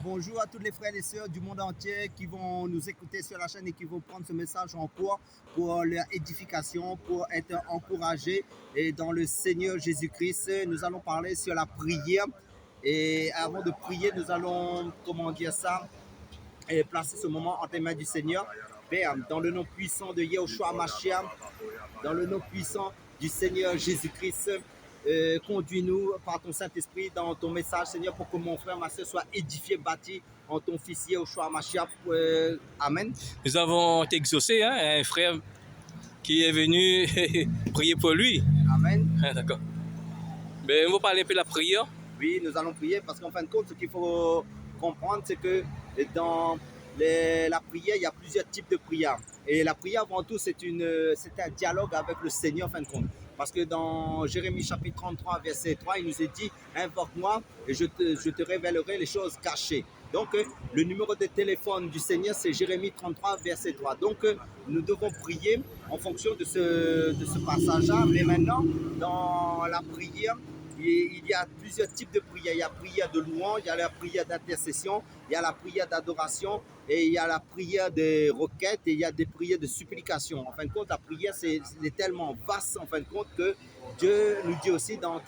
Bonjour à tous les frères et sœurs du monde entier qui vont nous écouter sur la chaîne et qui vont prendre ce message en cours pour leur édification, pour être encouragés et dans le Seigneur Jésus-Christ. Nous allons parler sur la prière et avant de prier, nous allons, placer ce moment entre les mains du Seigneur. Père, dans le nom puissant de Yahushua Mashiach, dans le nom puissant du Seigneur Jésus-Christ, conduis-nous par ton Saint-Esprit dans ton message, Seigneur, pour que mon frère, ma soeur soit édifié, bâti en ton Fils Yahushua Mashiach. Amen. Nous avons été exaucés, hein, un frère qui est venu prier pour lui. Amen. D'accord. Mais on va parler un peu de la prière. Oui, nous allons prier parce qu'en fin de compte, ce qu'il faut comprendre, c'est que dans la prière, il y a plusieurs types de prières. Et la prière, avant tout, c'est un dialogue avec le Seigneur, en fin de compte. Parce que dans Jérémie chapitre 33, verset 3, il nous est dit « Invoque-moi et je te révélerai les choses cachées ». Donc, le numéro de téléphone du Seigneur, c'est Jérémie 33, verset 3. Donc, nous devons prier en fonction de ce passage-là. Mais maintenant, dans la prière, il y a plusieurs types de prières. Il y a la prière de louange, il y a la prière d'intercession, il y a la prière d'adoration et il y a la prière de requête et il y a des prières de supplication. En fin de compte, la prière, c'est tellement vaste en fin de compte que Dieu nous dit aussi dans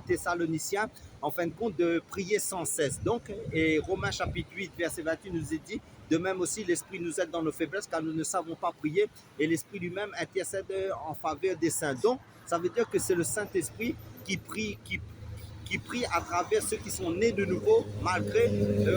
Thessaloniciens, en fin de compte, de prier sans cesse. Donc, et Romains chapitre 8, verset 28 nous est dit, de même aussi, l'Esprit nous aide dans nos faiblesses car nous ne savons pas prier et l'Esprit lui-même intercède en faveur des saints. Donc, ça veut dire que c'est le Saint-Esprit qui prie à travers ceux qui sont nés de nouveau, malgré,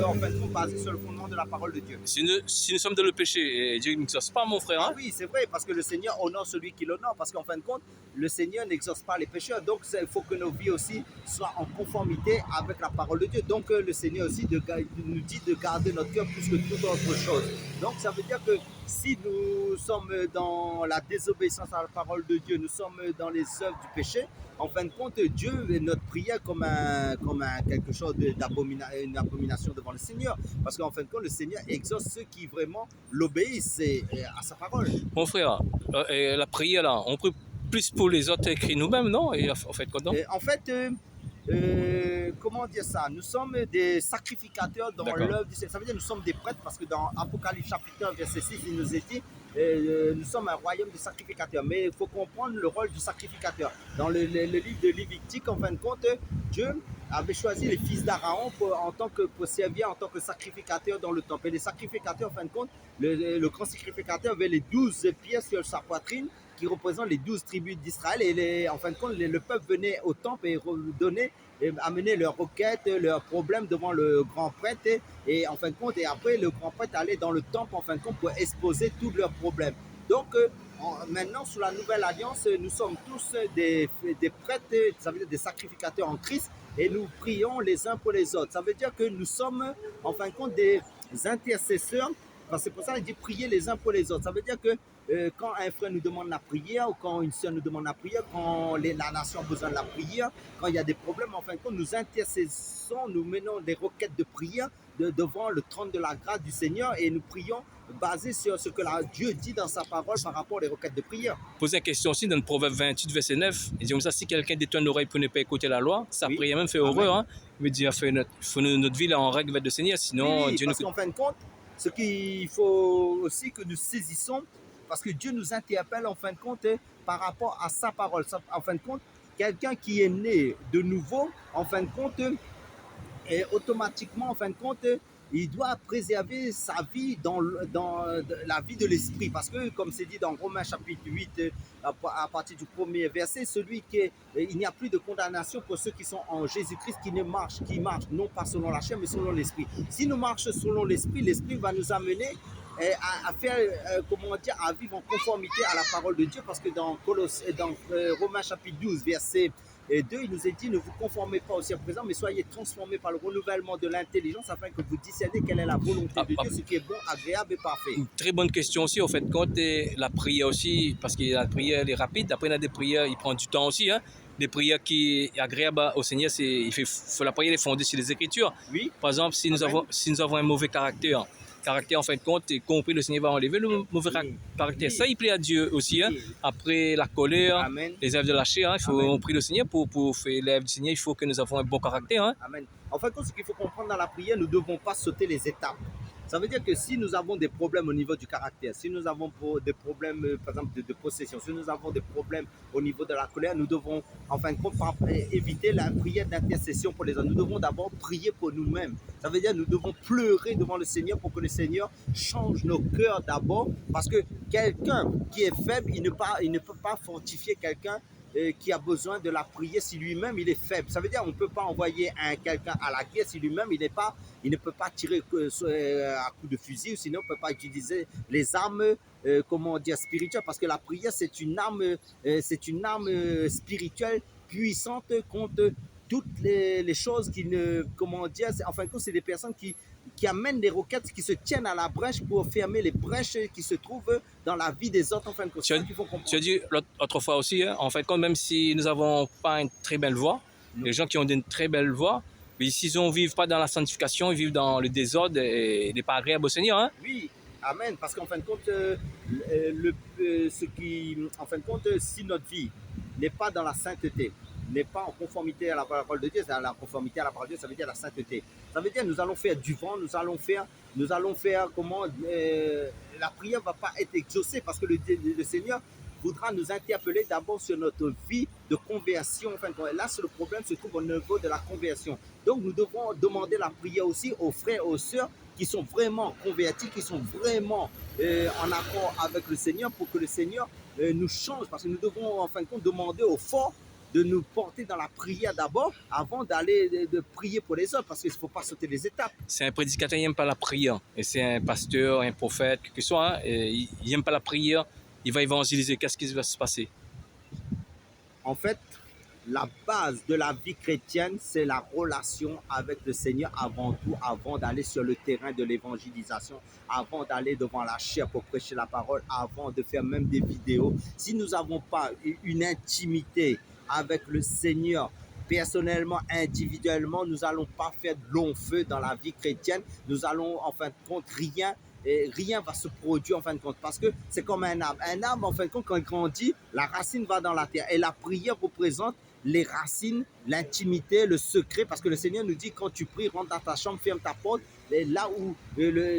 en fait, basés sur le fondement de la parole de Dieu. Si nous sommes dans le péché, Dieu n'exauce pas, mon frère. Hein? Ah oui, c'est vrai, parce que le Seigneur honore celui qui l'honore, parce qu'en fin de compte, le Seigneur n'exauce pas les pécheurs. Donc, il faut que nos vies aussi soient en conformité avec la parole de Dieu. Donc, le Seigneur aussi nous dit de garder notre cœur plus que toute autre chose. Donc, ça veut dire que si nous sommes dans la désobéissance à la parole de Dieu, nous sommes dans les œuvres du péché, en fin de compte, Dieu est notre prière comme quelque chose une abomination devant le Seigneur. Parce qu'en fin de compte, le Seigneur exauce ceux qui vraiment l'obéissent à sa parole. Mon frère, la prière, là, on prie plus pour les autres que nous-mêmes, non? Et en fait, quoi, non? En fait, comment dire ça? Nous sommes des sacrificateurs dans l'œuvre du Seigneur. Ça veut dire que nous sommes des prêtres parce que dans Apocalypse chapitre 1, verset 6, il nous est dit nous sommes un royaume de sacrificateurs. Mais il faut comprendre le rôle du sacrificateur. Dans le livre de Lévitique, en fin de compte, Dieu avait choisi les fils d'Aaron pour servir en tant que sacrificateur dans le temple. Et les sacrificateurs, en fin de compte, le grand sacrificateur avait les 12 pièces sur sa poitrine qui représentent les 12 tribus d'Israël. Et en fin de compte, le peuple venait au temple et amener leurs requêtes, leurs problèmes devant le grand prêtre. Et en fin de compte, et après, le grand prêtre allait dans le temple, en fin de compte, pour exposer tous leurs problèmes. Donc, maintenant, sous la nouvelle alliance, nous sommes tous des prêtres, ça veut dire des sacrificateurs en Christ, et nous prions les uns pour les autres. Ça veut dire que nous sommes, en fin de compte, des intercesseurs. C'est pour ça qu'il dit prier les uns pour les autres. Ça veut dire que quand un frère nous demande la prière, ou quand une soeur nous demande la prière, quand la nation a besoin de la prière, quand il y a des problèmes, en fin de compte, nous intercessons, nous menons des requêtes de prière devant le trône de la grâce du Seigneur et nous prions basé sur ce que Dieu dit dans sa parole par rapport aux requêtes de prière. Poser la question aussi dans le Proverbe 28, verset 9, il dit comme ça, si quelqu'un détourne l'oreille pour ne pas écouter la loi, sa prière même fait horreur. Hein? Il dit, il faut notre vie là en règle avec le Seigneur, sinon oui, Dieu parce qu'en fin de compte, ce qu'il faut aussi que nous saisissons, parce que Dieu nous interpelle en fin de compte par rapport à sa parole. En fin de compte, quelqu'un qui est né de nouveau, en fin de compte, et automatiquement, en fin de compte, il doit préserver sa vie dans la vie de l'esprit. Parce que, comme c'est dit dans Romains chapitre 8, à partir du premier verset, il n'y a plus de condamnation pour ceux qui sont en Jésus-Christ, qui marchent non pas selon la chair, mais selon l'esprit. Si nous marchons selon l'esprit, l'esprit va nous amener à faire, à vivre en conformité à la parole de Dieu. Parce que dans Romains chapitre 12, verset 2, il nous est dit, ne vous conformez pas au siècle présent, mais soyez transformés par le renouvellement de l'intelligence afin que vous discerniez quelle est la volonté de Dieu, ce qui est bon, agréable et parfait. Une très bonne question aussi, au fait, quand la prière aussi, parce que la prière elle est rapide, après il y a des prières, il prend du temps aussi, hein. Des prières qui sont agréables au Seigneur, la prière est fondée sur les Écritures. Oui. Par exemple, si nous avons un mauvais caractère, caractère, en fin de compte, et compris, le Seigneur va enlever le mauvais Oui. caractère. Oui. Ça, il plaît à Dieu aussi. Hein. Oui. Après la colère, Amen. les œuvres de la chair, hein, il faut Amen. on prie le Seigneur pour faire l'œuvre du Seigneur. Il faut que nous avons un bon caractère. Hein. Amen. En fin de compte, ce qu'il faut comprendre dans la prière, nous ne devons pas sauter les étapes. Ça veut dire que si nous avons des problèmes au niveau du caractère, si nous avons des problèmes, par exemple, de possession, si nous avons des problèmes au niveau de la colère, nous devons, en fin de compte, éviter la prière d'intercession pour les autres. Nous devons d'abord prier pour nous-mêmes. Ça veut dire que nous devons pleurer devant le Seigneur pour que le Seigneur change nos cœurs d'abord. Parce que quelqu'un qui est faible, il ne peut pas fortifier quelqu'un qui a besoin de la prière si lui-même il est faible. Ça veut dire qu'on ne peut pas envoyer quelqu'un à la guerre si lui-même il ne peut pas tirer à coup de fusil, ou sinon on ne peut pas utiliser les armes comment dire, spirituelles, parce que la prière c'est une arme spirituelle puissante contre toutes les choses qui ne, comment dire, en fin de compte c'est des personnes qui amènent des roquettes, qui se tiennent à la brèche pour fermer les brèches qui se trouvent dans la vie des autres. En fin de compte, tu as dit l'autre fois aussi, hein, en fin de compte, même si nous n'avons pas une très belle voix, les gens qui ont une très belle voix, mais s'ils ne vivent pas dans la sanctification, ils vivent dans le désordre et n'est pas agréable au Seigneur. Hein. Oui, amen. Parce qu'en fin de compte, en fin de compte, si notre vie n'est pas dans la sainteté, n'est pas en conformité à la parole de Dieu, la conformité à la parole de Dieu, ça veut dire la sainteté. Ça veut dire nous allons faire du vent, nous allons faire comment la prière ne va pas être exaucée parce que le Seigneur voudra nous interpeller d'abord sur notre vie de conversion. Enfin, là, le problème se trouve au niveau de la conversion. Donc, nous devons demander la prière aussi aux frères et aux sœurs qui sont vraiment convertis, qui sont vraiment en accord avec le Seigneur pour que le Seigneur nous change. Parce que nous devons, en fin de compte, demander aux forts de nous porter dans la prière d'abord avant d'aller de prier pour les autres parce qu'il ne faut pas sauter les étapes. C'est un prédicateur, il n'aime pas la prière. Et c'est un pasteur, un prophète, quel que soit, hein, il n'aime pas la prière. Il va évangéliser. Qu'est-ce qui va se passer? En fait, la base de la vie chrétienne, c'est la relation avec le Seigneur avant tout, avant d'aller sur le terrain de l'évangélisation, avant d'aller devant la chair pour prêcher la parole, avant de faire même des vidéos. Si nous n'avons pas une intimité avec le Seigneur, personnellement, individuellement, nous n'allons pas faire de long feu dans la vie chrétienne. Nous allons, en fin de compte, rien va se produire en fin de compte parce que c'est comme un arbre. Un arbre, en fin de compte, quand il grandit, la racine va dans la terre et la prière représente les racines, l'intimité, le secret, parce que le Seigneur nous dit quand tu pries, rentre dans ta chambre, ferme ta porte, et là où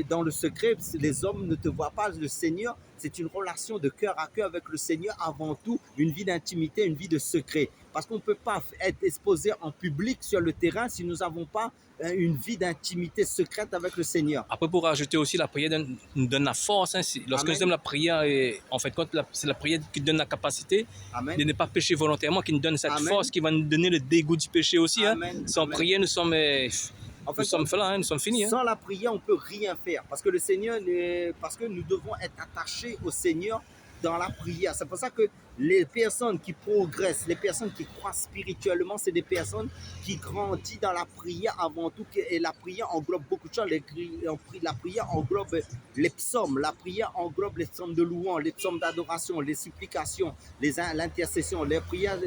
dans le secret, les hommes ne te voient pas, le Seigneur, c'est une relation de cœur à cœur avec le Seigneur avant tout, une vie d'intimité, une vie de secret. Parce qu'on ne peut pas être exposé en public sur le terrain si nous n'avons pas une vie d'intimité secrète avec le Seigneur. Après, pour rajouter aussi, la prière nous donne la force. Hein. Lorsque nous aimons la prière, en fait, c'est la prière qui donne la capacité de ne pas pécher volontairement, qui nous donne cette force, qui va nous donner le dégoût du péché aussi. Hein. Sans prière, nous sommes là, hein, nous sommes finis. Hein. Sans la prière, on ne peut rien faire. Parce que le Seigneur, parce que nous devons être attachés au Seigneur dans la prière. C'est pour ça que les personnes qui progressent, les personnes qui croient spirituellement, c'est des personnes qui grandissent dans la prière avant tout. Et la prière englobe beaucoup de choses. La prière englobe les psaumes. La prière englobe les psaumes de louange, les psaumes d'adoration, les supplications, l'intercession. Les prières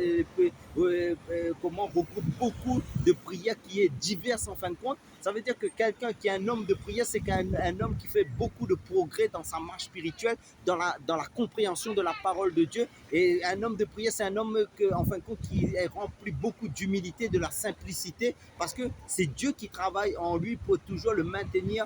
regroupe beaucoup de prières qui est diverses en fin de compte. Ça veut dire que quelqu'un qui est un homme de prière, c'est un homme qui fait beaucoup de progrès dans sa marche spirituelle, dans la compréhension de la parole de Dieu. Et un homme de prière, c'est un homme en fin de compte qui est rempli beaucoup d'humilité, de la simplicité, parce que c'est Dieu qui travaille en lui pour toujours le maintenir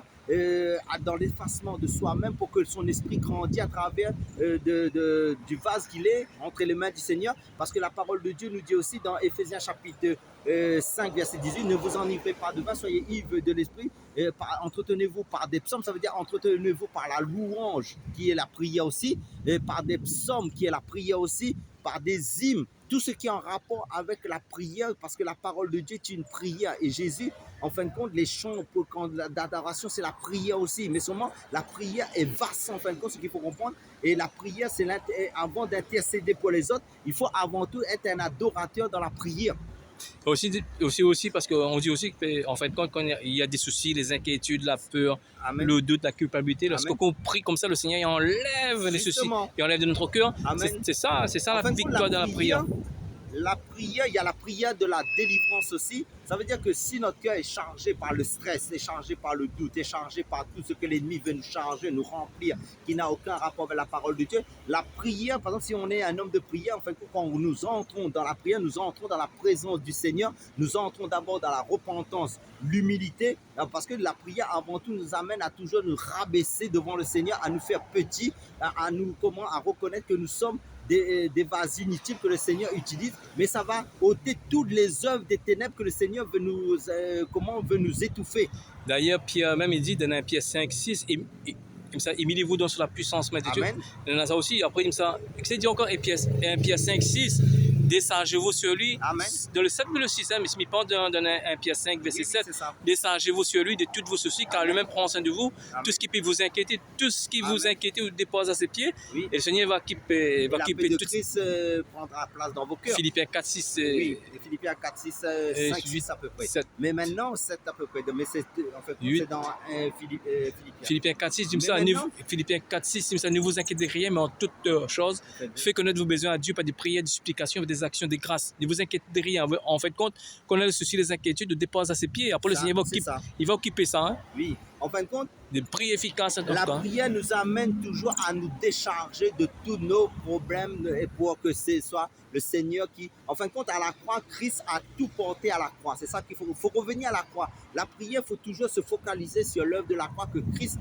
dans l'effacement de soi-même, pour que son esprit grandisse à travers du vase qu'il est entre les mains du Seigneur. Parce que la parole de Dieu nous dit aussi dans Éphésiens chapitre 5, verset 18, ne vous enivrez pas de vin, soyez ivres de l'esprit, entretenez-vous par des psaumes, ça veut dire entretenez-vous par la louange qui est la prière aussi, par des psaumes qui est la prière aussi, par des hymnes, tout ce qui est en rapport avec la prière, parce que la parole de Dieu est une prière. Et Jésus, en fin de compte, les chants d'adoration, c'est la prière aussi. Mais seulement, la prière est vaste, en fin de compte, ce qu'il faut comprendre. Et la prière, c'est avant d'intercéder pour les autres, il faut avant tout être un adorateur dans la prière. Aussi parce qu'on dit aussi qu'en fait, quand il y a des soucis, les inquiétudes, la peur, Amen. Le doute, la culpabilité, lorsqu'on prie comme ça, le Seigneur il enlève les soucis, il enlève de notre cœur. C'est ça la victoire de la prière. la prière, il y a la prière de la délivrance aussi. Ça veut dire que si notre cœur est chargé par le stress, est chargé par le doute, est chargé par tout ce que l'ennemi veut nous charger, nous remplir, qui n'a aucun rapport avec la parole de Dieu, la prière, par exemple, si on est un homme de prière, en fait, quand nous entrons dans la prière, nous entrons dans la présence du Seigneur, nous entrons d'abord dans la repentance, l'humilité, parce que la prière, avant tout, nous amène à toujours nous rabaisser devant le Seigneur, à nous faire petits, à reconnaître que nous sommes des vases inutiles que le Seigneur utilise, mais ça va ôter toutes les œuvres des ténèbres que le Seigneur veut nous étouffer. D'ailleurs, Pierre même il dit dans 1 Pierre 5, 6, humiliez-vous donc sur la puissance de Dieu. Dans ça aussi, après il me dit encore 1 Pierre 5, 6, déchargez-vous sur lui. Amen. Dans le 7 et le 6, mais il parle dans 1 Pierre 5, verset 7, déchargez-vous sur lui de toutes vos soucis, car lui-même prend soin de vous. Amen. Tout ce qui peut vous inquiéter, vous dépose à ses pieds, et le Seigneur va occuper tout. Christ prendra place dans vos cœurs. Philippiens 4, 6. Oui, Philippiens 4, 6, 5, 6 à peu près. 7. Mais maintenant, 7 à peu près. Mais c'est dans Philippiens 4, 6, Philippiens 4, 6, ne vous inquiétez rien, mais en toutes choses, faites connaître vos besoins à Dieu par des prières, des supplications, des actions, des grâces. Ne vous inquiétez rien. En fait, compte, qu'on a le souci, les inquiétudes, de dépose à ses pieds. Après, le Seigneur va occuper ça. Hein? Oui. En fin de compte, des prières efficaces. La prière nous amène toujours à nous décharger de tous nos problèmes et pour que ce soit le Seigneur qui, en fin de compte, à la croix, Christ a tout porté à la croix. C'est ça qu'il faut. Il faut revenir à la croix. La prière, il faut toujours se focaliser sur l'œuvre de la croix que Christ,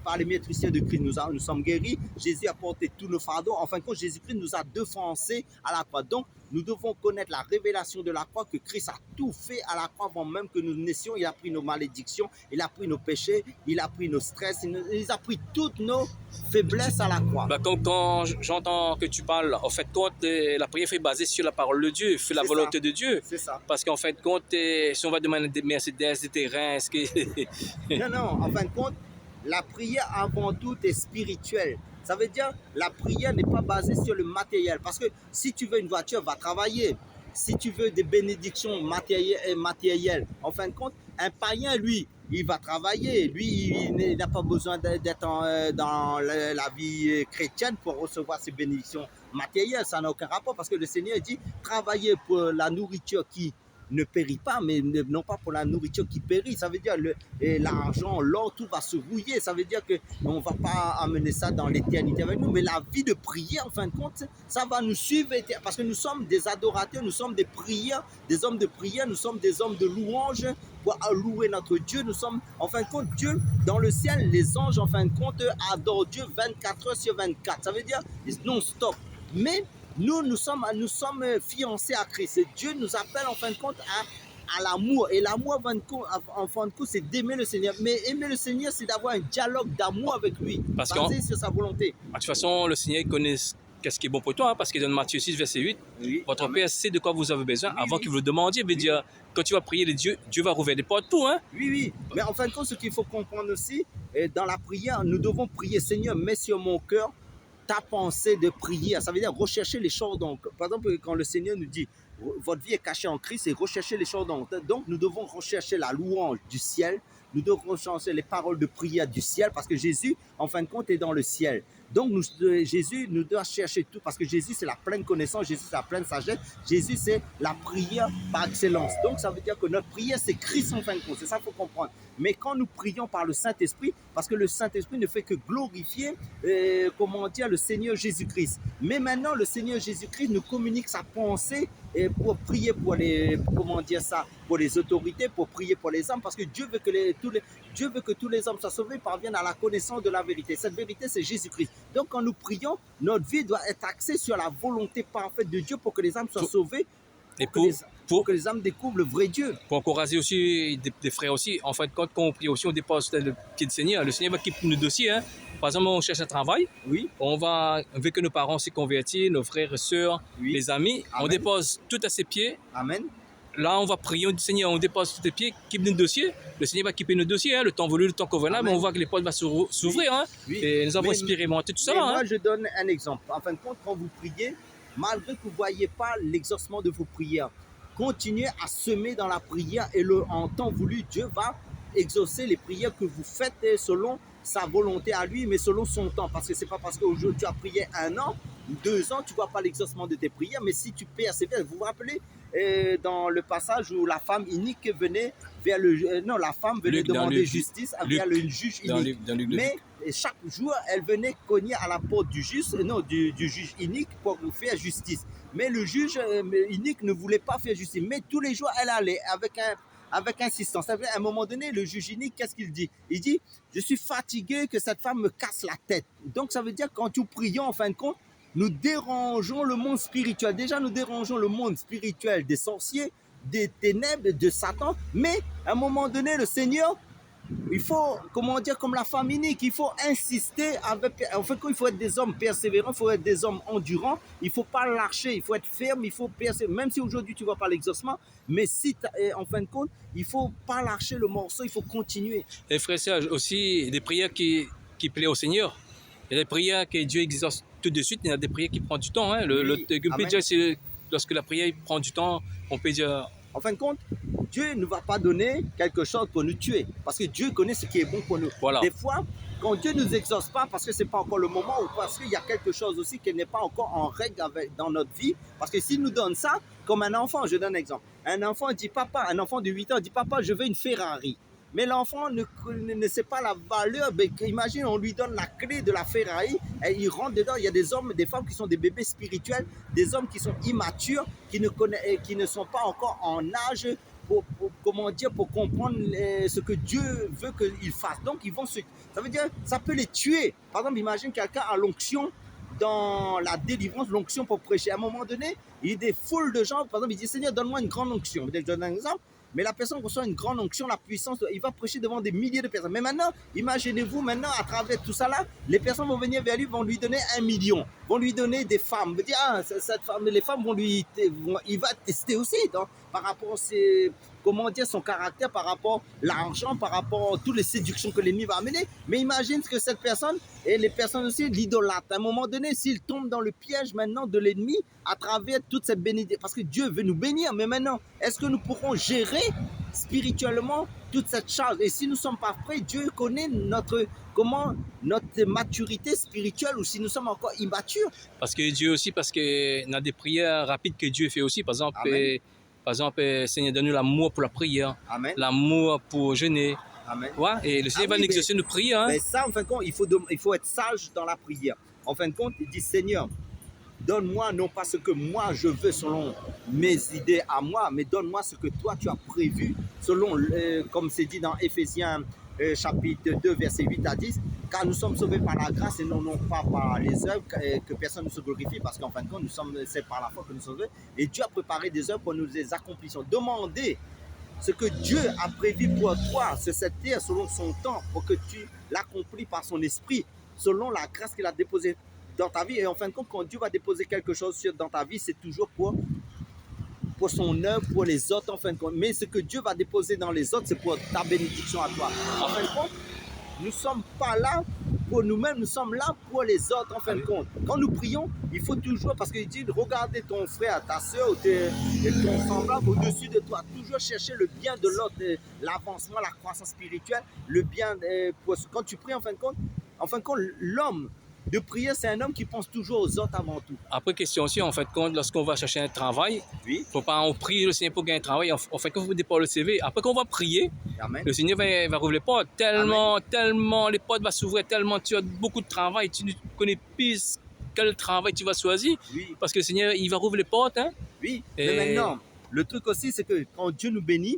par les métriciens de Christ, nous sommes guéris. Jésus a porté tous nos fardeaux. En fin de compte, Jésus-Christ nous a défoncés à la croix. Donc, nous devons connaître la révélation de la croix, que Christ a tout fait à la croix avant même que nous naissions. Il a pris nos malédictions, il a pris nos péchés, il a pris nos stress, il a pris toutes nos faiblesses à la croix. Quand j'entends que tu parles, en fait, compte, la prière est basée sur la parole de Dieu, sur la volonté de Dieu. C'est ça. Parce qu'en fait, compte, si on va demander des Mercedes, des terrains, est-ce que... Non, en fin de compte, la prière avant tout est spirituelle. Ça veut dire la prière n'est pas basée sur le matériel. Parce que si tu veux une voiture, va travailler. Si tu veux des bénédictions matérielles, en fin de compte, un païen, lui, il va travailler. Lui, il n'a pas besoin d'être dans la vie chrétienne pour recevoir ces bénédictions matérielles. Ça n'a aucun rapport parce que le Seigneur dit travailler pour la nourriture qui ne périt pas, mais non pas pour la nourriture qui périt. Ça veut dire l'argent, l'or, tout va se rouiller. Ça veut dire qu'on ne va pas amener ça dans l'éternité avec nous. Mais la vie de prière, en fin de compte, ça va nous suivre. Parce que nous sommes des adorateurs, nous sommes des prières, des hommes de prière, nous sommes des hommes de louange pour louer notre Dieu. Nous sommes, en fin de compte, Dieu, dans le ciel, les anges, en fin de compte, adorent Dieu 24 heures sur 24. Ça veut dire non-stop. Mais nous sommes fiancés à Christ. Et Dieu nous appelle en fin de compte à l'amour. Et l'amour, en fin de compte, c'est d'aimer le Seigneur. Mais aimer le Seigneur, c'est d'avoir un dialogue d'amour avec lui, basé sur sa volonté. De toute façon, le Seigneur connaît qu'est-ce qui est bon pour toi, parce qu'il donne Matthieu 6, verset 8. Oui, votre Père sait de quoi vous avez besoin avant que vous le demandiez. Il veut dire, quand tu vas prier Dieu va rouvrir des portes pour. Hein? Oui. Mais en fin de compte, ce qu'il faut comprendre aussi, dans la prière, nous devons prier, Seigneur, mets sur mon cœur ta pensée de prière. Ça veut dire rechercher les choses. Donc, par exemple, quand le Seigneur nous dit votre vie est cachée en Christ, et rechercher les choses. Donc, nous devons rechercher la louange du ciel. Nous devons rechercher les paroles de prière du ciel parce que Jésus, en fin de compte, est dans le ciel. Donc, Jésus nous doit chercher tout parce que Jésus, c'est la pleine connaissance, Jésus, c'est la pleine sagesse, Jésus, c'est la prière par excellence. Donc, ça veut dire que notre prière, c'est Christ en fin de compte. C'est ça qu'il faut comprendre. Mais quand nous prions par le Saint-Esprit, parce que le Saint-Esprit ne fait que glorifier, le Seigneur Jésus-Christ. Mais maintenant, le Seigneur Jésus-Christ nous communique sa pensée pour prier pour les autorités, pour prier pour les hommes, parce que Dieu veut que tous les hommes soient sauvés, parviennent à la connaissance de la vérité. Cette vérité, c'est Jésus-Christ. Donc, quand nous prions, notre vie doit être axée sur la volonté parfaite de Dieu pour que les âmes soient sauvées, pour que les âmes découvrent le vrai Dieu. Pour encourager aussi des frères aussi, en fin de compte, quand on prie aussi, on dépose le pied du Seigneur. Le Seigneur va quitter nos dossiers. Hein. Par exemple, on cherche un travail. Oui. On veut que nos parents s'y convertissent, nos frères et sœurs, les amis. Amen. On dépose tout à ses pieds. Amen. Là, on va prier, on dit Seigneur, on dépose tous tes pieds, quitte nos dossiers. Le Seigneur va quitter nos dossiers, hein, le temps voulu, le temps convenable. On voit que les portes vont s'ouvrir. Hein, et nous avons expérimenté tout ça. Moi, je donne un exemple. En fin de compte, quand vous priez, malgré que vous ne voyez pas l'exaucement de vos prières, continuez à semer dans la prière et en temps voulu, Dieu va exaucer les prières que vous faites selon sa volonté à lui, mais selon son temps. Parce que ce n'est pas parce qu'aujourd'hui tu as prié 1 an 2 ans, tu ne vois pas l'exaucement de tes prières, mais si tu persévères, vous vous rappelez dans le passage où la femme inique venait vers le... non, la femme venait demander justice vers le juge inique. Mais chaque jour, elle venait cogner à la porte du juge, du juge inique pour faire justice. Mais le juge inique ne voulait pas faire justice. Mais tous les jours, elle allait avec insistance. À un moment donné, le juge inique, qu'est-ce qu'il dit? Il dit, je suis fatigué que cette femme me casse la tête. Donc ça veut dire que quand nous prions, en fin de compte, nous dérangeons le monde spirituel. Déjà, nous dérangeons le monde spirituel des sorciers, des ténèbres, de Satan. Mais à un moment donné, le Seigneur, il faut, comment dire, comme la femme inique, il faut insister avec... En fait, il faut être des hommes persévérants, il faut être des hommes endurants, il ne faut pas lâcher, il faut être ferme, il faut persévérer. Même si aujourd'hui tu ne vois pas l'exaucement, mais si, en fin de compte, il ne faut pas lâcher le morceau, il faut continuer. Et frère Serge, aussi des prières qui plaisent au Seigneur. Il y a des prières que Dieu exauce tout de suite, il y a des prières qui prennent du temps. Hein. Lorsque la prière prend du temps, on peut dire... En fin de compte, Dieu ne va pas donner quelque chose pour nous tuer. Parce que Dieu connaît ce qui est bon pour nous. Voilà. Des fois, quand Dieu ne nous exauce pas, parce que ce n'est pas encore le moment, ou parce qu'il y a quelque chose aussi qui n'est pas encore en règle dans notre vie. Parce que s'il nous donne ça, comme un enfant, je donne un exemple. Un enfant dit, papa, un enfant de 8 ans dit, papa, je veux une Ferrari. Mais l'enfant ne sait pas la valeur. Imagine, on lui donne la clé de la Ferrari et il rentre dedans. Il y a des hommes, des femmes qui sont des bébés spirituels, des hommes qui sont immatures, qui ne sont pas encore en âge pour comprendre ce que Dieu veut qu'ils fassent. Donc, ça veut dire, ça peut les tuer. Par exemple, imagine quelqu'un a l'onction dans la délivrance, l'onction pour prêcher. À un moment donné, il y a des foules de gens. Par exemple, il dit, Seigneur, donne-moi une grande onction. Je donne un exemple. Mais la personne reçoit une grande onction, la puissance, il va prêcher devant des milliers de personnes. Mais maintenant, imaginez-vous, maintenant, à travers tout ça là, les personnes vont venir vers lui, vont lui donner 1 million, vont lui donner des femmes. Vont dire, cette femme, les femmes il va tester aussi, donc, par rapport à son caractère, par rapport à l'argent, par rapport à toutes les séductions que l'ennemi va amener. Mais imagine que cette personne, et les personnes aussi l'idolâtrent. À un moment donné, s'il tombe dans le piège maintenant de l'ennemi, à travers toute cette bénédiction, parce que Dieu veut nous bénir, mais maintenant, est-ce que nous pourrons gérer spirituellement toute cette charge? Et si nous ne sommes pas prêts, Dieu connaît notre maturité spirituelle, ou si nous sommes encore immatures. Parce que Dieu aussi, parce qu'il y a des prières rapides que Dieu fait aussi. Par exemple, Seigneur, donne-nous l'amour pour la prière, l'amour pour jeûner. Amen. Ouais, et le Seigneur va exaucer nos prières. Hein. Mais ça, en fin de compte, il faut être sage dans la prière. En fin de compte, il dit, Seigneur, donne-moi non pas ce que moi je veux selon mes idées à moi, mais donne-moi ce que toi tu as prévu selon, comme c'est dit dans Éphésiens chapitre 2, verset 8 à 10, car nous sommes sauvés par la grâce et non pas par les œuvres, que personne ne se glorifie, parce qu'en fin de compte, c'est par la foi que nous sommes sauvés. Et Dieu a préparé des œuvres pour nous les accomplissions. Demandez ce que Dieu a prévu pour toi sur cette terre selon son temps, pour que tu l'accomplis par son esprit, selon la grâce qu'il a déposée dans ta vie. Et en fin de compte, quand Dieu va déposer quelque chose dans ta vie, c'est toujours pour son œuvre, pour les autres, en fin de compte. Mais ce que Dieu va déposer dans les autres, c'est pour ta bénédiction à toi. En fin de compte, nous ne sommes pas là pour nous-mêmes, nous sommes là pour les autres, en fin de compte. Quand nous prions, il faut toujours, parce qu'il dit, regarder ton frère, ta soeur, ton semblable au-dessus de toi. Toujours chercher le bien de l'autre, l'avancement, la croissance spirituelle, le bien. Quand tu pries, en fin de compte, l'homme de prière, c'est un homme qui pense toujours aux autres avant tout. Après, question aussi, en fait, lorsqu'on va chercher un travail, oui. Faut pas on prie le Seigneur pour gagner un travail. En fait, quand vous déposez le CV, après qu'on va prier, Amen. Le Seigneur va rouvrir les portes. Tellement, les portes vont s'ouvrir, tellement tu as beaucoup de travail, tu ne connais plus quel travail tu vas choisir. Oui. Parce que le Seigneur, il va rouvrir les portes. Hein? Oui, mais maintenant, le truc aussi, c'est que quand Dieu nous bénit,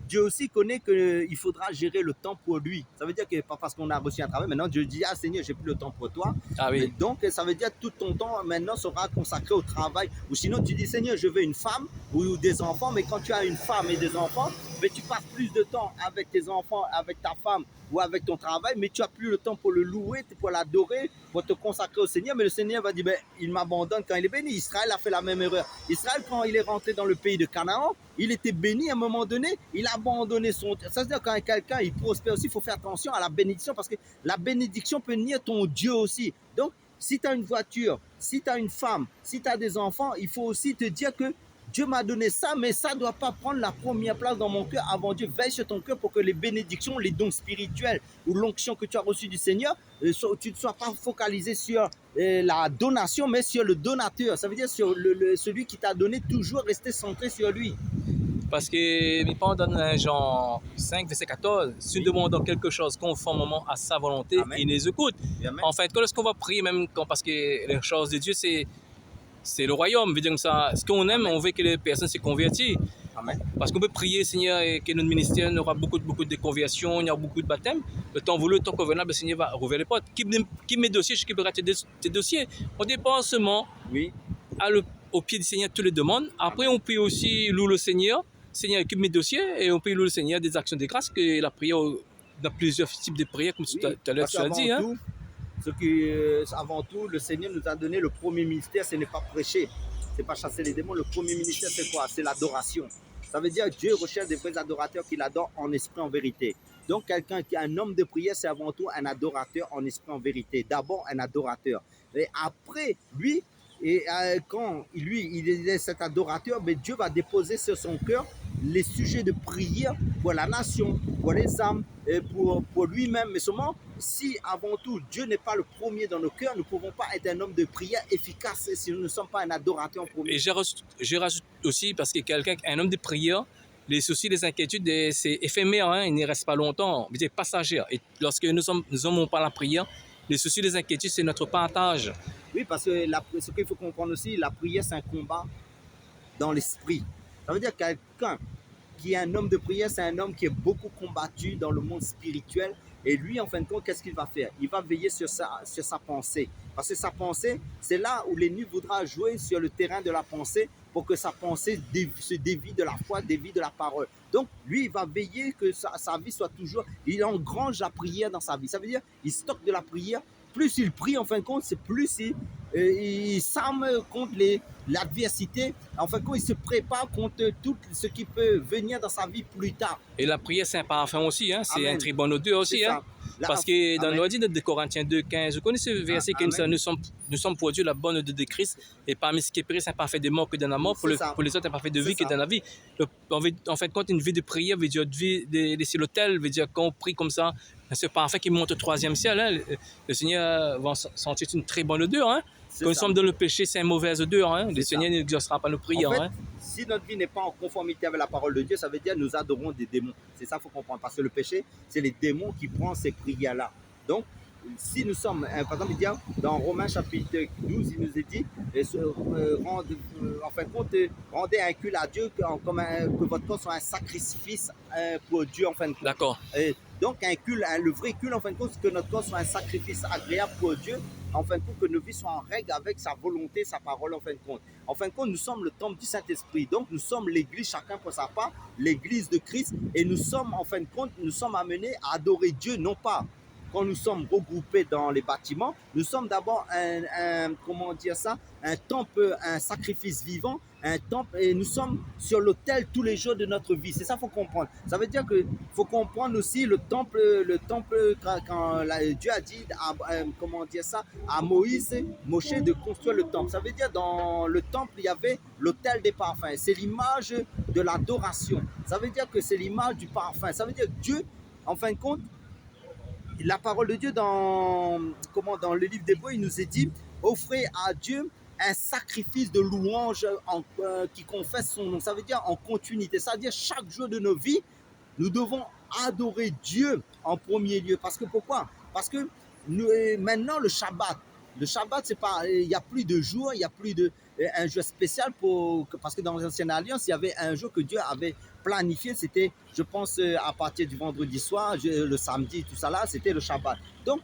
Dieu aussi connaît qu'il faudra gérer le temps pour lui. Ça veut dire que pas parce qu'on a reçu un travail, maintenant Dieu dit, ah Seigneur, j'ai plus le temps pour toi. Ah oui. Et donc, ça veut dire que tout ton temps maintenant sera consacré au travail. Ou sinon, tu dis, Seigneur, je veux une femme ou des enfants, mais quand tu as une femme et des enfants, mais tu passes plus de temps avec tes enfants, avec ta femme ou avec ton travail, mais tu n'as plus le temps pour le louer, pour l'adorer, pour te consacrer au Seigneur. Mais le Seigneur va dire, ben, il m'abandonne quand il est béni. Israël a fait la même erreur. Israël, quand il est rentré dans le pays de Canaan, il était béni à un moment donné, il a abandonné son... Ça veut dire quand quelqu'un il prospère aussi, il faut faire attention à la bénédiction, parce que la bénédiction peut nier ton Dieu aussi. Donc, si tu as une voiture, si tu as une femme, si tu as des enfants, il faut aussi te dire que Dieu m'a donné ça, mais ça ne doit pas prendre la première place dans mon cœur avant Dieu. Veille sur ton cœur pour que les bénédictions, les dons spirituels ou l'onction que tu as reçue du Seigneur, tu ne sois pas focalisé sur la donation, mais sur le donateur. Ça veut dire sur celui qui t'a donné, toujours rester centré sur lui. Parce que pendant dans Jean 5, verset 14, si nous demandons quelque chose conformément à sa volonté, Amen. Il nous écoute. Amen. En fait, quand est-ce qu'on va prier, même quand, parce que les choses de Dieu, c'est le royaume. Veut dire comme ça, ce qu'on aime, Amen. On veut que les personnes se convertissent. Amen. Parce qu'on peut prier, Seigneur, et que notre ministère aura beaucoup de conversions, il y aura beaucoup de baptêmes. Le temps voulu, le temps convenable, le Seigneur va rouvrir les portes. Qui mes dossiers, je quittera tes dossiers. On dépend seulement au pied du Seigneur toutes les demandes. Après, on peut aussi louer le Seigneur. Seigneur, équipe mes dossiers et on peut louer le Seigneur des actions de grâce, que la prière, dans plusieurs types de prières, comme tout à l'heure tu as dit. Avant tout, le Seigneur nous a donné le premier ministère, ce n'est pas prêcher, ce n'est pas chasser les démons. Le premier ministère, c'est quoi? C'est l'adoration. Ça veut dire que Dieu recherche des vrais adorateurs qui l'adorent en esprit, en vérité. Donc, quelqu'un qui est un homme de prière, c'est avant tout un adorateur en esprit, en vérité. D'abord, un adorateur. Et après, lui, et quand il est cet adorateur, mais Dieu va déposer sur son cœur les sujets de prière pour la nation, pour les âmes, et pour lui-même. Mais seulement, si avant tout, Dieu n'est pas le premier dans nos cœurs, nous ne pouvons pas être un homme de prière efficace si nous ne sommes pas un adorateur en premier. Et je rajoute aussi, parce que un homme de prière, les soucis, les inquiétudes, c'est éphémère, hein, il ne reste pas longtemps, c'est passager. Et lorsque nous n'avons pas la prière, les soucis, les inquiétudes, c'est notre partage. Oui, parce que ce qu'il faut comprendre aussi, la prière, c'est un combat dans l'esprit. Ça veut dire que quelqu'un qui est un homme de prière, c'est un homme qui est beaucoup combattu dans le monde spirituel. Et lui, en fin de compte, qu'est-ce qu'il va faire? Il va veiller sur sa pensée. Parce que sa pensée, c'est là où l'ennemi voudra jouer sur le terrain de la pensée pour que sa pensée se dévie de la foi, dévie de la parole. Donc, lui, il va veiller que sa vie soit toujours... Il engrange la prière dans sa vie. Ça veut dire qu'il stocke de la prière. Plus il prie, en fin de compte, c'est plus il s'arme contre l'adversité. En fin de compte, il se prépare contre tout ce qui peut venir dans sa vie plus tard. Et la prière, c'est un parfum aussi, hein? C'est un très bon odeur aussi. Hein? Parce que dans l'ordre de Corinthiens 2,15, vous connaissez ce verset qui nous sommes pour Dieu la bonne odeur de Christ, et parmi ce qui est périt, c'est un parfait de mort que dans la mort, pour les autres, un parfait de vie que dans la vie. En fin de compte, une vie de prière veut dire vie laisser l'autel, veut dire qu'on prie comme ça, ce parfum qui monte au 3e ciel. Hein? Le Seigneur va sentir une très bonne odeur. Hein? Quand nous sommes dans le péché, c'est une mauvaise odeur. Hein? Le Seigneur n'exaucera pas nos prières. En fait, hein? Si notre vie n'est pas en conformité avec la parole de Dieu, ça veut dire que nous adorons des démons. C'est ça qu'il faut comprendre. Parce que le péché, c'est les démons qui prennent ces prières-là. Donc, si nous sommes, par exemple, il dit, dans Romains chapitre 12, il nous est dit, en fin de compte, rendez un culte à Dieu, que votre corps soit un sacrifice pour Dieu, en fin de compte. D'accord. Donc, un culte, le vrai culte, en fin de compte, c'est que notre corps soit un sacrifice agréable pour Dieu, en fin de compte, que nos vies soient en règle avec sa volonté, sa parole, en fin de compte. En fin de compte, nous sommes le temple du Saint-Esprit. Donc, nous sommes l'église, chacun pour sa part, l'église de Christ. Et nous sommes, en fin de compte, nous sommes amenés à adorer Dieu, non pas quand nous sommes regroupés dans les bâtiments, nous sommes d'abord un temple, un sacrifice vivant, un temple, et nous sommes sur l'autel tous les jours de notre vie. C'est ça qu'il faut comprendre. Ça veut dire qu'il faut comprendre aussi le temple quand Dieu a dit à Moïse, Moshe, de construire le temple. Ça veut dire dans le temple, il y avait l'autel des parfums. C'est l'image de l'adoration. Ça veut dire que c'est l'image du parfum. Ça veut dire que Dieu, en fin de compte, la parole de Dieu dans le livre d'Hébreux, il nous est dit, offrez à Dieu un sacrifice de louange qui confesse son nom. Ça veut dire en continuité. Ça veut dire chaque jour de nos vies, nous devons adorer Dieu en premier lieu. Parce que pourquoi? Parce que maintenant le Shabbat, c'est pas, il n'y a plus de jour, il n'y a plus un jour spécial parce que dans l'Ancienne Alliance, il y avait un jour que Dieu avait planifié, c'était, je pense, à partir du vendredi soir, le samedi, tout ça là, c'était le Shabbat. Donc,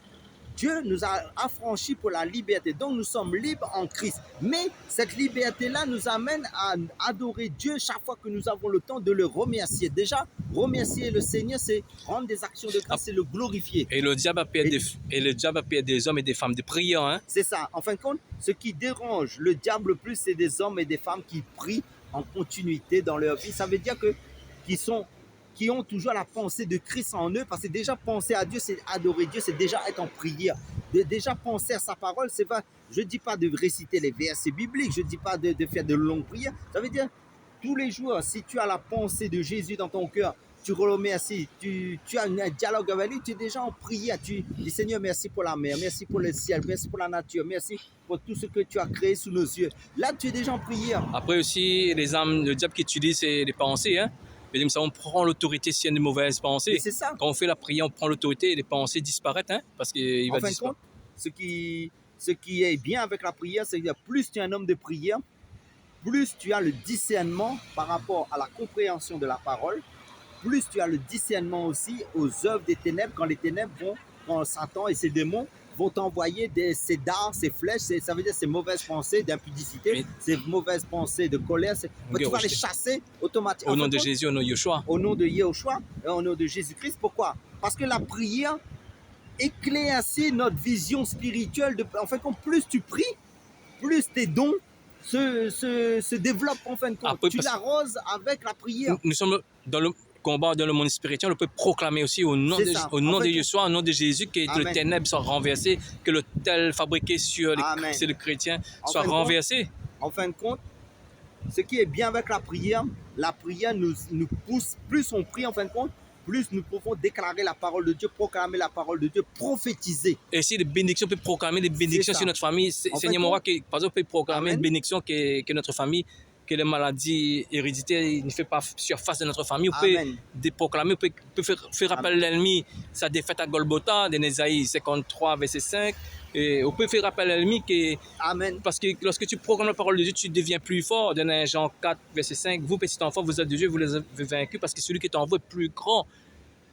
Dieu nous a affranchis pour la liberté. Donc, nous sommes libres en Christ. Mais cette liberté-là nous amène à adorer Dieu chaque fois que nous avons le temps de le remercier. Déjà, remercier le Seigneur, c'est rendre des actions de grâce, c'est le glorifier. Et le diable a perdu des hommes et des femmes de prière. Hein? C'est ça. En fin de compte, ce qui dérange le diable le plus, c'est des hommes et des femmes qui prient en continuité dans leur vie. Ça veut dire qui ont toujours la pensée de Christ en eux, parce que déjà penser à Dieu, c'est adorer Dieu, c'est déjà être en prière. Déjà penser à sa parole, c'est pas, je ne dis pas de réciter les versets bibliques, je ne dis pas de faire de longues prières, ça veut dire tous les jours, si tu as la pensée de Jésus dans ton cœur, tu remercies, tu as un dialogue avec lui, tu es déjà en prière. Tu dis Seigneur, merci pour la mer, merci pour le ciel, merci pour la nature, merci pour tout ce que tu as créé sous nos yeux. Là, tu es déjà en prière. Après aussi, les âmes, le diable qui utilise, c'est les pensées. Hein? Mais ça, on prend l'autorité s'il y a de mauvaises pensées. C'est ça. Quand on fait la prière, on prend l'autorité et les pensées disparaissent. Hein? Parce qu'il va disparaître. Ce qui est bien avec la prière, c'est que plus tu es un homme de prière, plus tu as le discernement par rapport à la compréhension de la parole, plus tu as le discernement aussi aux œuvres des ténèbres, quand les ténèbres vont, quand Satan et ses démons vont t'envoyer ces dards, ces flèches, ça veut dire ces mauvaises pensées d'impudicité, ces mauvaises pensées de colère, tu vas les chasser automatiquement. Au nom de Jésus, au nom de Yeshua. Au nom de Yeshua, au nom de Jésus-Christ. Pourquoi? Parce que la prière éclaircit notre vision spirituelle. En fait, plus tu pries, plus tes dons se développent en fin de compte. Tu l'arroses avec la prière. Nous sommes dans le combat dans le monde spirituel, on peut proclamer aussi au nom de Yeshua, au nom de Jésus, que le ténèbre soit renversé, que le tel fabriqué sur le chrétien soit renversé. En fin de compte, ce qui est bien avec la prière nous pousse, plus on prie en fin de compte, plus nous pouvons déclarer la parole de Dieu, proclamer la parole de Dieu, prophétiser. Et si les bénédictions, on peut proclamer des bénédictions sur notre famille. Seigneur mon roi, par exemple, peut proclamer une bénédiction que notre famille, que les maladies héréditaires ne fait pas surface de notre famille. On peut proclamer, on peut faire appel à l'ennemi, sa défaite à Golgotha, dans Ésaïe 53, verset 5. Et on peut faire appel à l'ennemi parce que lorsque tu proclames la parole de Dieu, tu deviens plus fort. Dans Jean 4, verset 5, vous, petits enfants, vous êtes de Dieu, vous les avez vaincus parce que celui qui est en vous est plus grand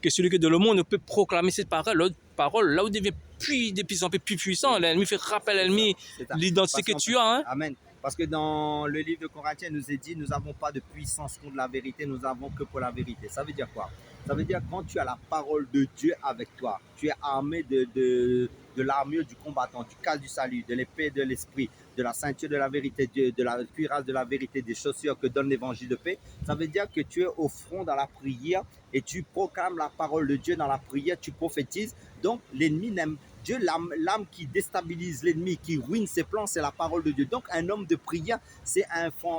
que celui qui est dans le monde. On peut proclamer cette parole, là où devient de plus en plus puissant. L'ennemi fait rappel à l'ennemi l'identité que tu as. Hein? Amen. Parce que dans le livre de Corinthiens, il nous est dit, nous n'avons pas de puissance contre la vérité, nous n'avons que pour la vérité. Ça veut dire quoi? Ça veut dire quand tu as la parole de Dieu avec toi, tu es armé de l'armure du combattant, du casque du salut, de l'épée de l'esprit, de la ceinture de la vérité, de la cuirasse de la vérité, des chaussures que donne l'évangile de paix. Ça veut dire que tu es au front dans la prière et tu proclames la parole de Dieu dans la prière, tu prophétises. Donc l'ennemi n'aime Dieu, l'âme qui déstabilise l'ennemi, qui ruine ses plans, c'est la parole de Dieu. Donc un homme de prière, c'est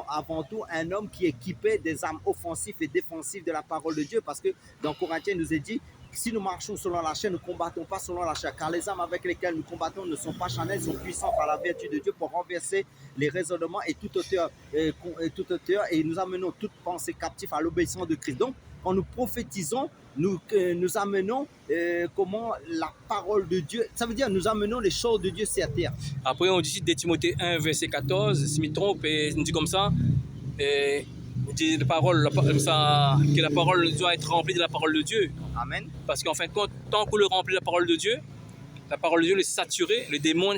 avant tout un homme qui est équipé des armes offensives et défensives de la parole de Dieu. Parce que dans Corinthiens, il nous est dit, si nous marchons selon la chair, nous ne combattons pas selon la chair. Car les armes avec lesquelles nous combattons ne sont pas charnelles, sont puissantes par la vertu de Dieu pour renverser les raisonnements et toute hauteur. Et nous amenons toute pensée captive à l'obéissance de Christ. Donc, quand nous prophétisons, nous amenons la parole de Dieu. Ça veut dire nous amenons les choses de Dieu sur terre. Après, on dit de Timothée 1, verset 14, si je me trompe, et on dit comme ça, on dit que la parole doit être remplie de la parole de Dieu. Amen. Parce qu'en fin de compte, tant qu'on le remplit de la parole de Dieu est saturée, le démon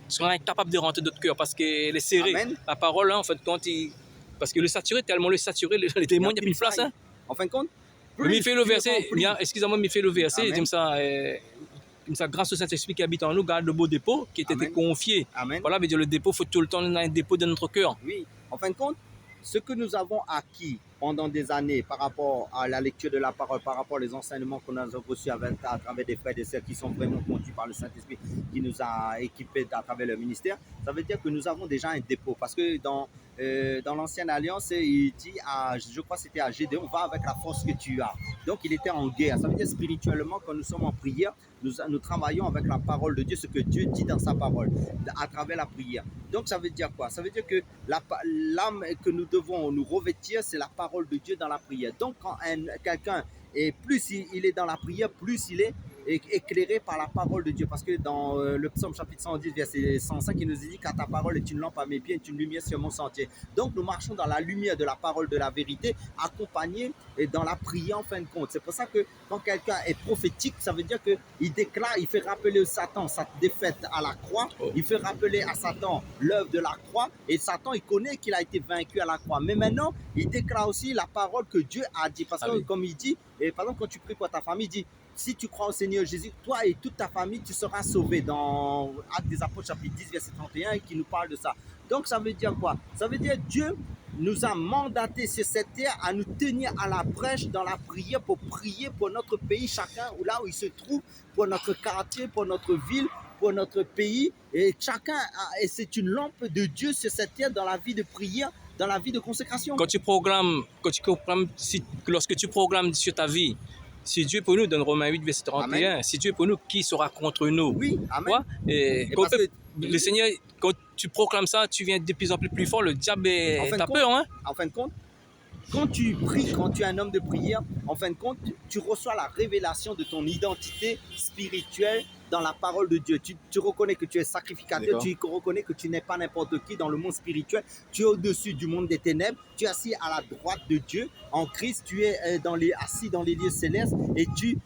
sera incapable de rentrer dans notre cœur parce qu'elle est serrée. Amen. La parole, en fin de compte, parce que le saturé, tellement le saturé, les démons, il n'y a plus de place. Hein. En fin de compte, il fait le verset, excusez-moi, il fait le verset, comme ça, grâce au Saint-Esprit qui habite en nous, garde le beau dépôt qui était confié. Amen. Voilà, mais le dépôt, il faut tout le temps un dépôt dans notre cœur. Oui, en fin de compte, ce que nous avons acquis pendant des années par rapport à la lecture de la parole, par rapport aux enseignements qu'on a reçus à travers des frères et des sœurs qui sont vraiment conduits par le Saint-Esprit, qui nous a équipés à travers le ministère, ça veut dire que nous avons déjà un dépôt. Parce que dans l'ancienne alliance, il dit, je crois que c'était à Gédéon, va avec la force que tu as. Donc il était en guerre. Ça veut dire spirituellement, quand nous sommes en prière, nous travaillons avec la parole de Dieu, ce que Dieu dit dans sa parole, à travers la prière. Donc ça veut dire quoi? Ça veut dire que l'âme que nous devons nous revêtir, c'est la parole de Dieu dans la prière. Donc quand quelqu'un, et plus il est dans la prière, plus il est éclairé par la parole de Dieu. Parce que dans le psaume chapitre 110, verset 105, il nous dit car ta parole est une lampe à mes pieds, est une lumière sur mon sentier. Donc nous marchons dans la lumière de la parole de la vérité, accompagné et dans la prière en fin de compte. C'est pour ça que quand quelqu'un est prophétique, ça veut dire qu'il déclare, il fait rappeler à Satan sa défaite à la croix, il fait rappeler à Satan l'œuvre de la croix, et Satan il connaît qu'il a été vaincu à la croix. Mais maintenant, il déclare aussi la parole que Dieu a dit. Parce que comme il dit, et par exemple quand tu pries pour ta famille, il dit si tu crois au Seigneur Jésus, toi et toute ta famille, tu seras sauvé. Dans Actes des Apôtres, chapitre 10, verset 31, qui nous parle de ça. Donc, ça veut dire quoi? Ça veut dire Dieu nous a mandaté sur cette terre à nous tenir à la brèche dans la prière pour prier pour notre pays, chacun là où il se trouve, pour notre quartier, pour notre ville, pour notre pays. Et chacun, et c'est une lampe de Dieu sur cette terre dans la vie de prière dans la vie de consécration. Lorsque tu programmes sur ta vie, si Dieu est pour nous, dans Romains 8, verset 31, Amen. Si Dieu est pour nous, qui sera contre nous? Oui, Amen. Le Seigneur, quand tu proclames ça, tu viens de plus en plus fort, le diable t'as peur. Hein? En fin de compte, quand tu pries, quand tu es un homme de prière, en fin de compte, tu reçois la révélation de ton identité spirituelle dans la parole de Dieu. Tu reconnais que tu es sacrificateur, tu reconnais que tu n'es pas n'importe qui dans le monde spirituel, tu es au-dessus du monde des ténèbres, tu es assis à la droite de Dieu en Christ, tu es assis dans les lieux célestes et tu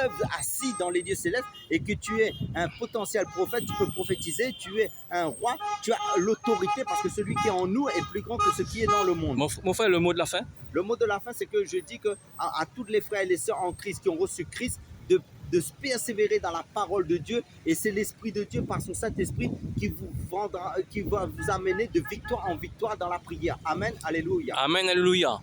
œuvres assis dans les lieux célestes et que tu es un potentiel prophète, tu peux prophétiser, tu es un roi, tu as l'autorité parce que celui qui est en nous est plus grand que ce qui est dans le monde. Mon frère, le mot de la fin? Le mot de la fin, c'est que je dis à tous les frères et les sœurs en Christ qui ont reçu Christ, de se persévérer dans la parole de Dieu, et c'est l'Esprit de Dieu par son Saint-Esprit qui va vous amener de victoire en victoire dans la prière. Amen, alléluia. Amen, alléluia.